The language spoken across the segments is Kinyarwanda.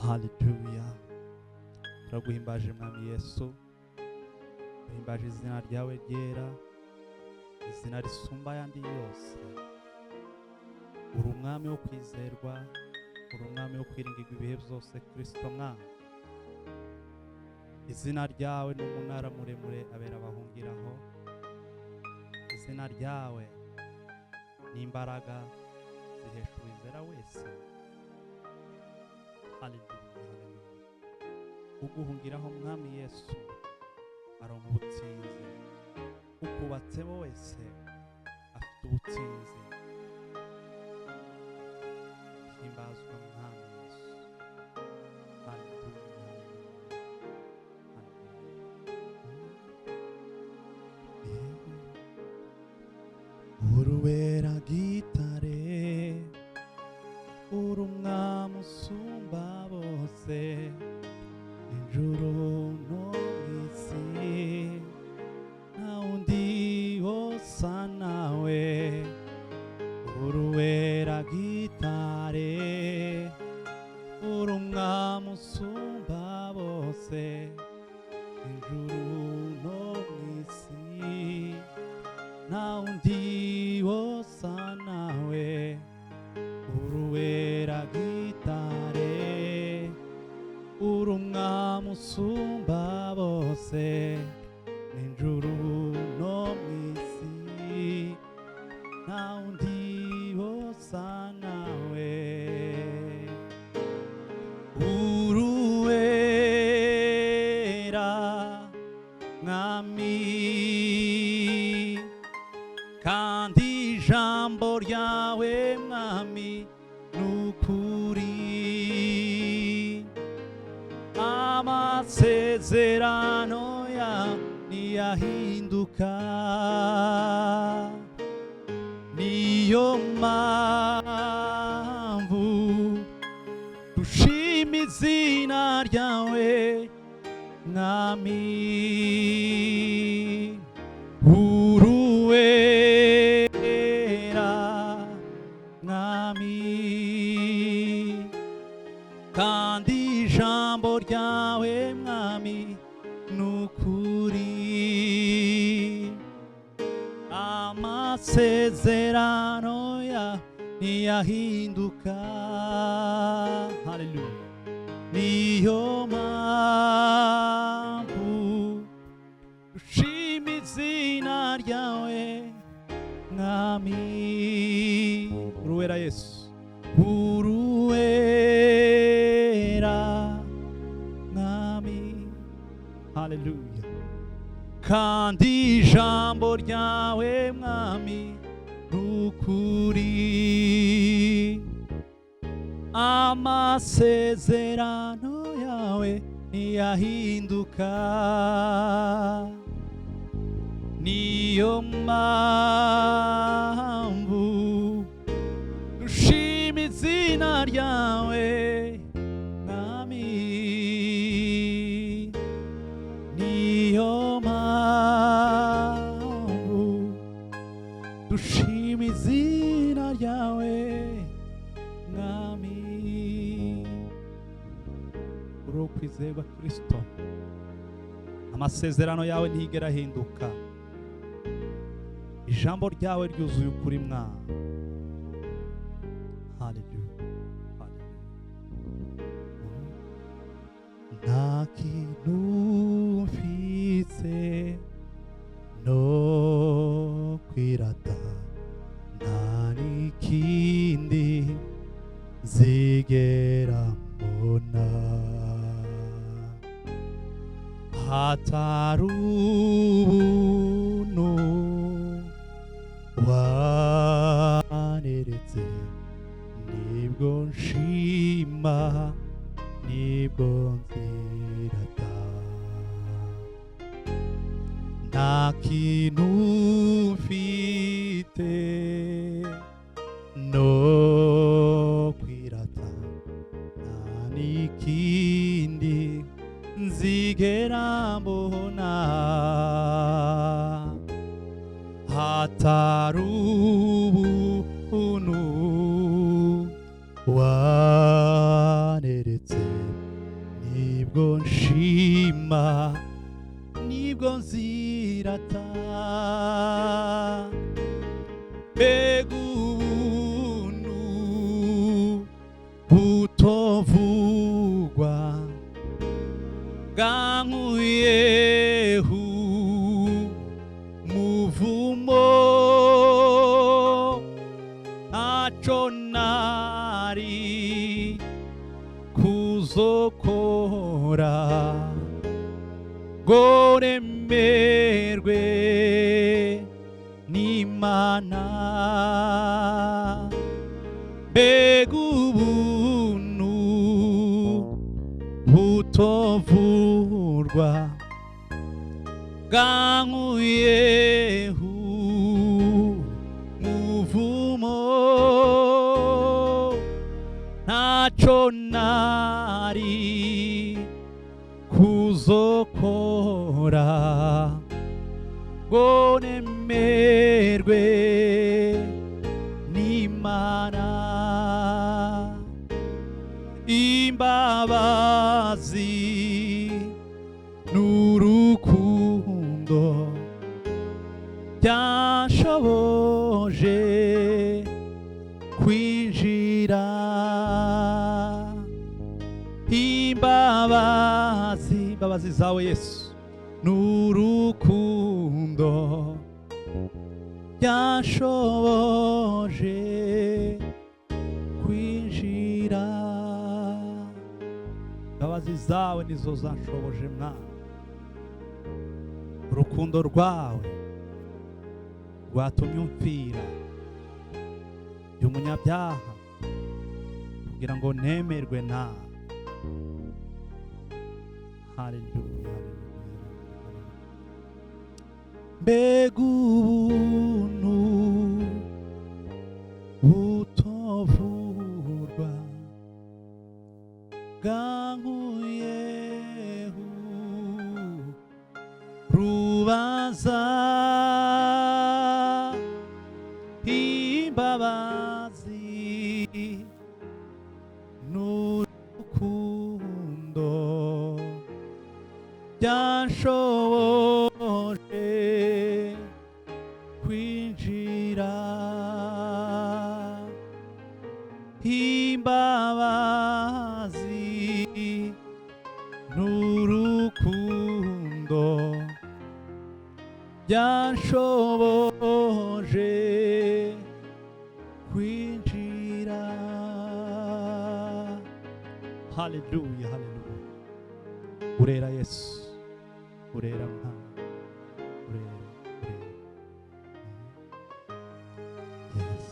Haleluya. Turaguhimbaje mwami Yesu, duhimbaje izina ryawe ryera, izina risumba ayandi yose. Uri umwami wo kwizerwa, uri umwami wo kwiringirwa ibihe byose, Kristo mwami. Izina ryawe ni umunara muremure abera bahungiraho, izina ryawe ni imbaraga zihesha uwizera wese. Haleluya. Uguhungiraho mwami Yesu aronka ubutsinzi, ukubatsemo wese afite ubutsinzi. Himbazwa mwami Yesu. Haleluya. Uruwera gitare, uri umwami usumba bose, ijuru no mw'isi nta wundi wosa nawe. Uruwera gitare, uri umwami usumba bose, ijuru no mw'isi nta wundi wosa nawe. Uruwera gitare, uri umwami usumba bose, n'ijuru no mw'isi nta wundi wosa nawe. Uruwera mwami, kandi ijambo ryawe mwami nukuri. Amasezerano ya ntiyahinduka, niyo mpamvu dushima izina ryawe mwami. Uruwera mwami, kandi ijambo ryawe mwami nukuri. Amasezerano ya ntiyahinduka, haleluya, niyo mpamvu dushima izina ryawe mwami. Uruwera Yesu, uruwera mwami, haleluya, kandi ijambo ryawe mwami nukuri. Amasezerano yawe ntiyahinduka, niyo mpamvu dushima izina ryawe mwami. Niyo mpamvu dushima izina ryawe mwami. Uri ukwizerwa Kristo, amasezerano yawe ntigera ahinduka, ijambo ryawe ryuzuye ukuri mwami. Haleluya, haleluya. Nta kintu mfise no kwirata, nta n'ikindi nzigera mbona, hatari ubuntu waneretse, nibwo nshima, nibwo nzirata. Nta kintu mfite no kwirata, nta n'ikindi nzigera mbona, hatari ubuntu waneretse, bwankuyeho muvumo ntaco nari kuzokora ngo nemerwe n'Imana. Mbega ubuntu butovurwa bwankuyeho muvumo ntaco nari kuzokora ngo nemerwe n'Imana. Imbabazi n'urukundo byanshoboje kwinjira. Imbabazi zawe Yesu n'urukundo byanshoboje kwinjira. Imbabazi zawe nizo zanshoboje Mwana, urukundo rwawe rwatumye umfira y'umunyabyaha kugira ngo nemerwe nawe. Haleluya, mbega ubuntu butovurwa bwankuyeho rubanza. Imbabazi n'urukundo byanshoboje kwinjira. Imbabazi n'urukundo byanshoboje kwinjira. Haleluya, haleluya. Urera Yesu, urera Mwana, urera. Yes.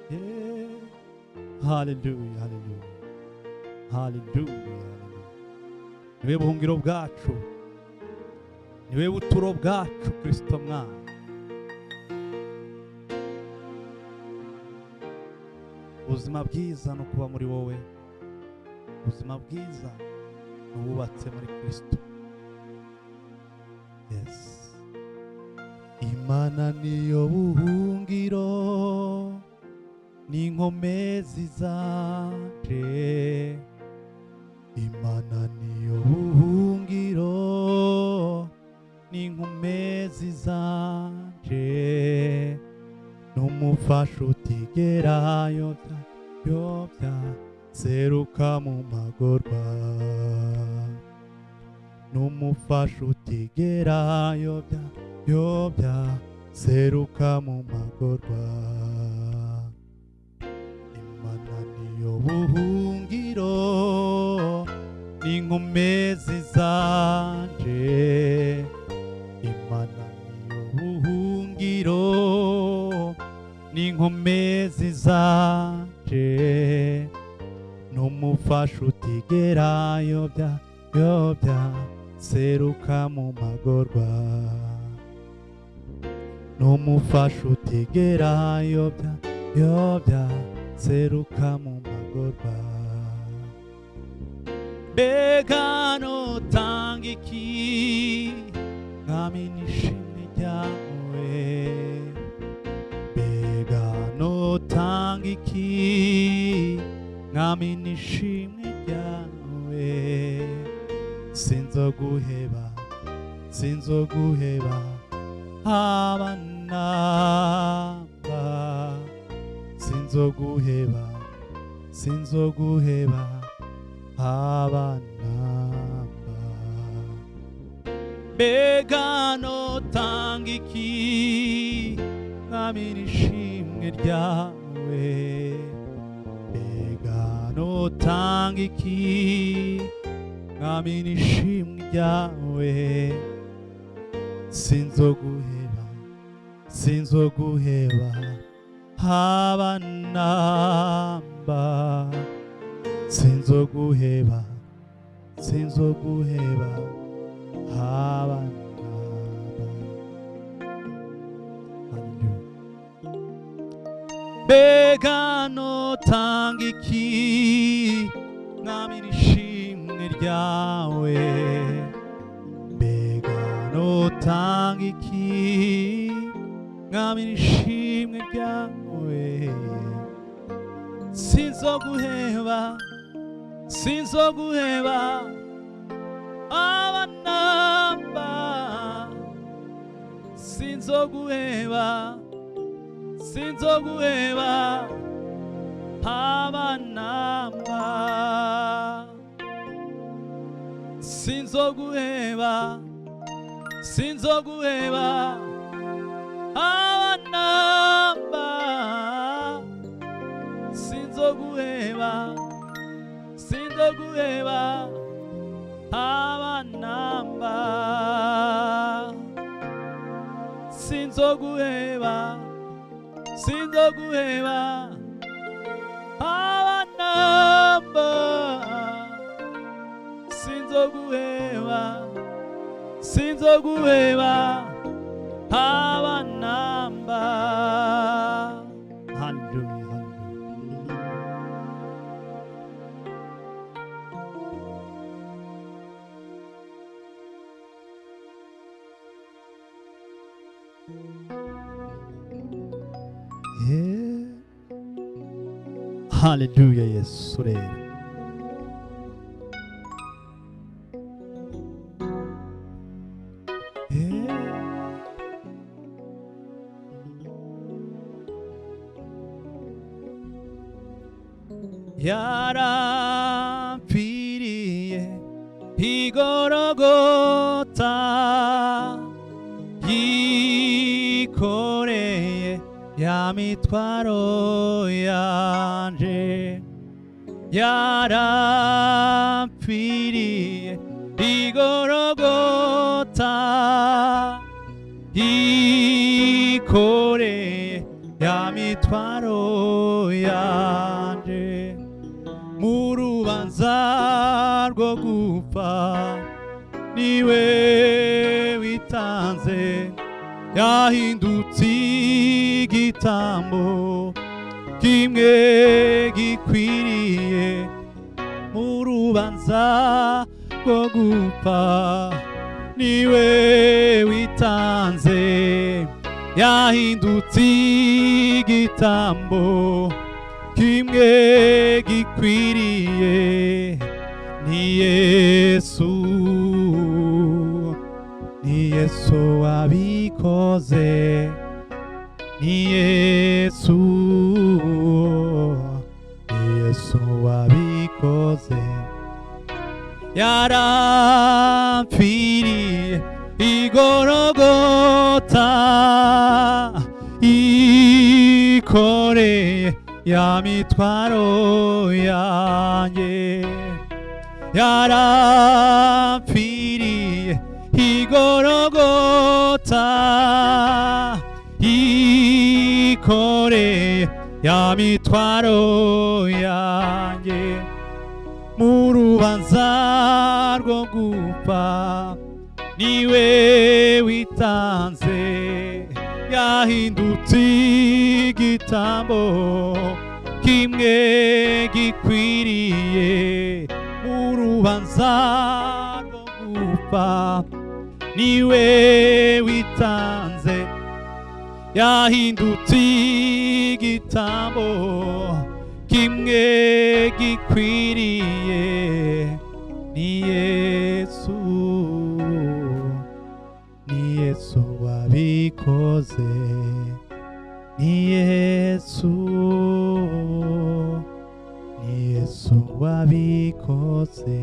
Yeah. Haleluya, haleluya. Haleluya. Niwe buhungiro bwacu, niwe buturo bwacu Kristo Mwana. Ubuzima bwiza no kuba muri wowe, ubuzima bwiza nububatse muri Kristo. Yes. Imana niyo buhungiro n'inkomezi zanje. Imana niyo buhungiro n'inkomezi zanje. N'umufasha utigera yobya seruka mu magorwa. N'umufasha utigera yobya seruka mu magorwa. Imana niyo buhungiro n'inkomezi zanje. Imana niyo buhungiro n'inkomezi zanje. N'umufasha utigera yobya seruka mu magorwa. N'umufasha utigera yobya seruka mu magorwa. Mbega notanga iki Mwami n'ishimwe ryawe. Mbega notanga iki Mwami n'ishimwe ryawe. sinzoguheba haba namba. sinzoguheba sinzoguheba abanamba mbega notanga iki mwami n'ishimwe ryawe mbega notanga iki mwami n'ishimwe ryawe sinzoguheba sinzoguheba abanamba sinzoguheba sinzoguheba abanamba. mbega notanga iki mwami n'ishimwe ryawe mbega notanga iki mwami n'ishimwe ryawe sinzoguheba sinzoguheba abanamba sinzoguheba sinzoguheba abanamba sinzoguheba sinzoguheba abanamba sinzoguheba sinzoguheba abanamba sinzoguheba sinzoguheba abanamba sinzoguheba sinzoguheba abanamba. Hallelujah. Yeah. Hallelujah, Yesu rero yarampfiriye igorogota yikoreye ya mitwaro yanje yarampfiriye igorogota yikoreye ya mitwaro yanje mu rubanza rwo gupfa niwe witanze yahindutse igitambo kimwe gikwiriye mu rubanza rwo gupfa niwe witanze yahindutse igitambo kimwe gikwiriye ni Yesu wabikoze ni Yesu wabikoze yarampfiriye igorogota yikoreye ya mitwaro yanjye yarampfiriye igorogota yikoreye ya mitwaro yanjye mu rubanza rwo gupfa niwe witanze yahindutse igitambo kimwe gikwiriye mu rubanza rwo gupfa niwe witanze yahindutse igitambo kimwe gikwiriye ni Yesu wabikoze ni Yesu, ni Yesu wabikoze.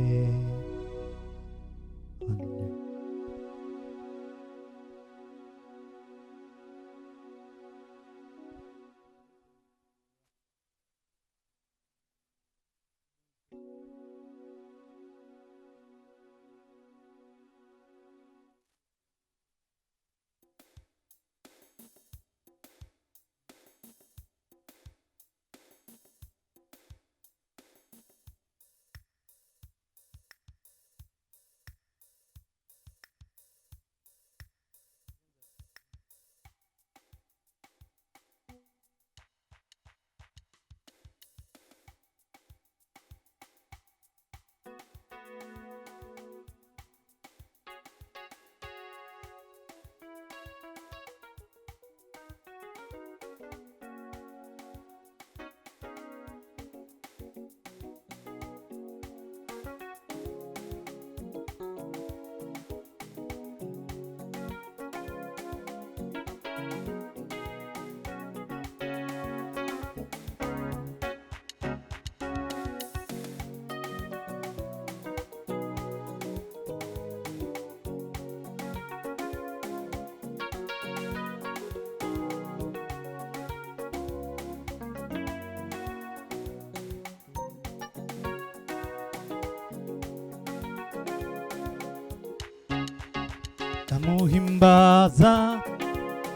ndamuhimbaza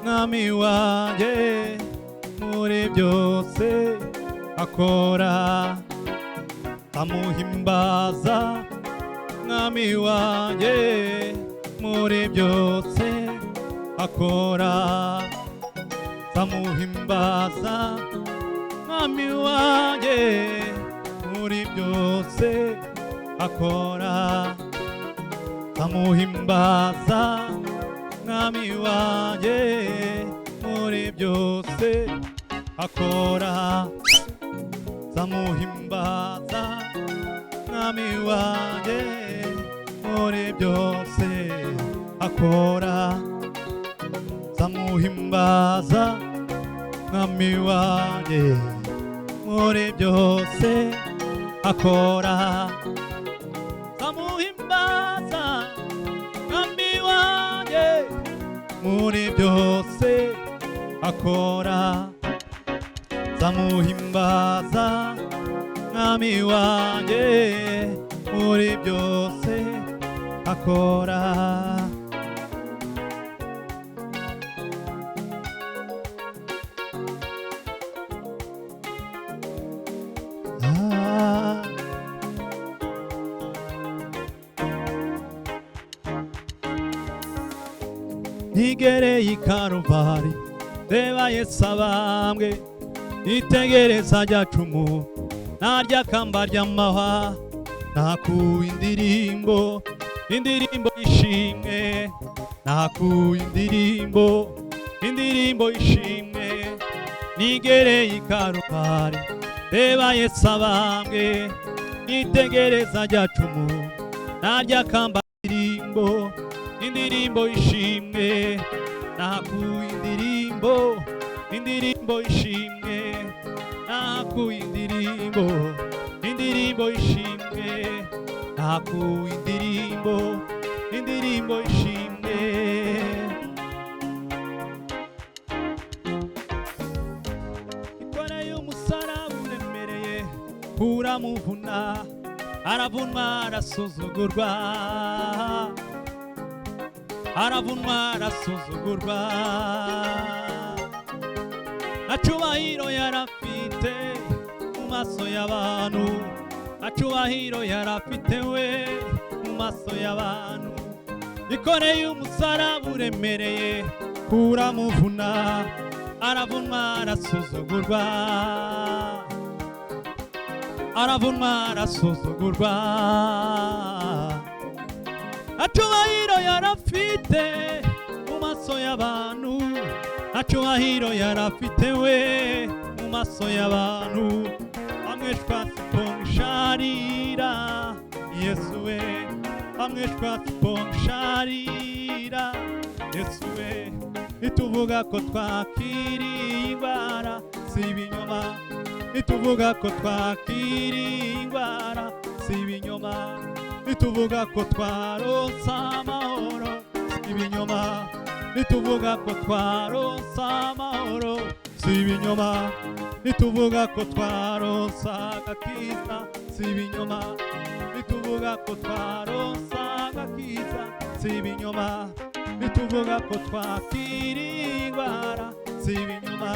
mwami wanjye muri byose akora, ndamuhimbaza mwami wanjye muri byose akora, ndamuhimbaza mwami wanjye muri byose akora, ndamuhimbaza mwami wanjye muri byose akora, ndamuhimbaza mwami wanjye muri byose akora, ndamuhimbaza mwami wanjye muri byose akora, ndamuhimbaza mwami wanjye muri byose akora, ndamuhimbaza mwami wanjye muri byose akora. Nigereye i Karuvari reba Yesu abambwe, nitegereza rya cumu narya kamba ry'amahwa, nakuye indirimbo y'ishimwe, nakuye indirimbo y'ishimwe. Nigereye i Karuvari reba Yesu abambwe, nitegereza rya cumu narya kamba indirimbo y'ishimwe, nakuye indirimbo y'ishimwe, nakuye indirimbo y'ishimwe, nakuye indirimbo y'ishimwe. Ikoreye umusaraba uremereye uramuvuna, aravunwa arasuzugurwa, aravunwa arasuzugurwa, nta cyubahiro yarafite mu maso y'abantu, nta cyubahiro yarafite we mu maso y'abantu. Ikoreye umusaraba uremereye uramuvuna, aravunwa arasuzugurwa, aravunwa arasuzugurwa, nta cyubahiro yarafite mu maso y'abantu, nta cyubahiro yarafite we mu maso y'abantu. Amweshwa siponsharira Yesu we, amweshwa siponsharira Yesu we, nituvuga ko twakiriye indwara si ibinyoma nituvuga ko twakiriye indwara si ibinyoma nituvuga ko twaronse amahoro si ibinyoma nituvuga ko twaronse amahoro si ibinyoma nituvuga ko twaronse agakiza si ibinyoma nituvuga ko twaronse agakiza si ibinyoma nituvuga ko twakiriye indwara si ibinyoma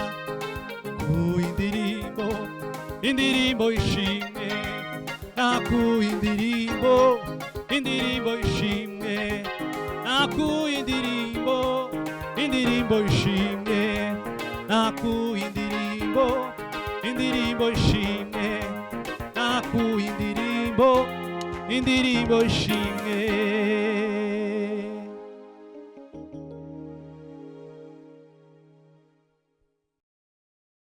indirimbo indirimbo ishimwe nakuye indirimbo ishimwe nakuye indirimbo ishimwe nakuye indirimbo ishimwe nakuye indirimbo ishimwe